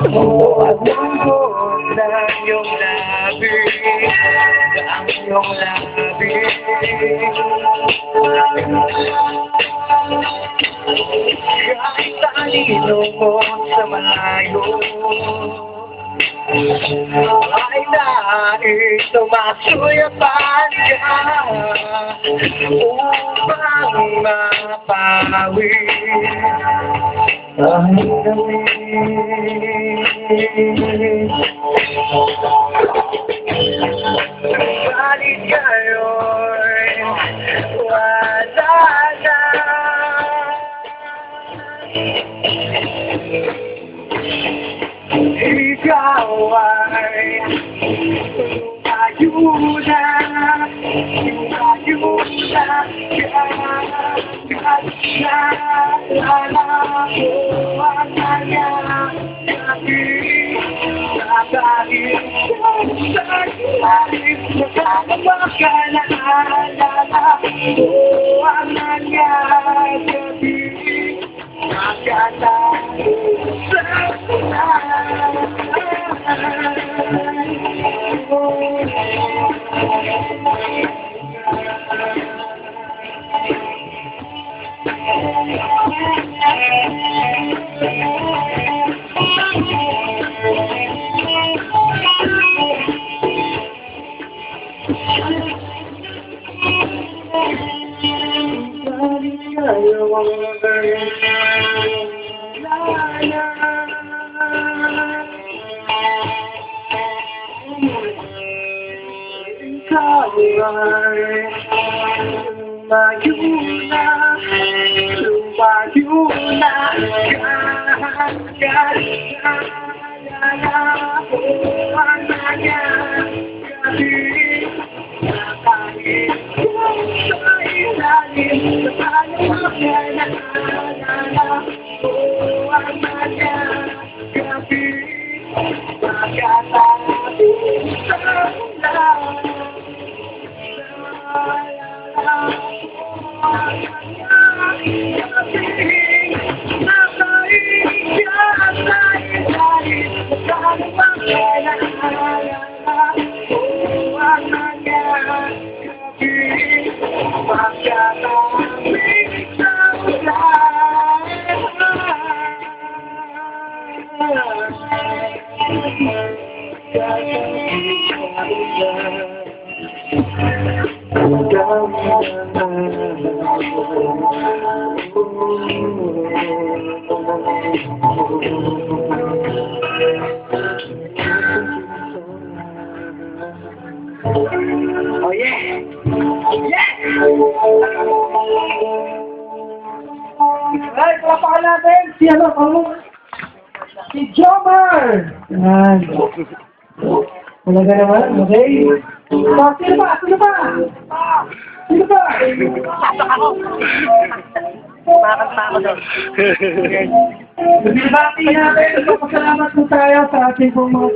At lungkot ng iyong labi, ang iyong labi. Kahit talino mo sa malayo, ay nais sumasuyapan ka upang mapawi ang dami. Subalit ngayon wala na. Ikaw ay ayuda, ayuda, Oh yeah! Yeah! Ay, papakan natin si si Jomar! Yan. Wala ka naman, okay? Sino ba? Sino ba? Sino ba? Makakanta ako doon. Binabati natin. Pasalamat po tayo sa ating pong mga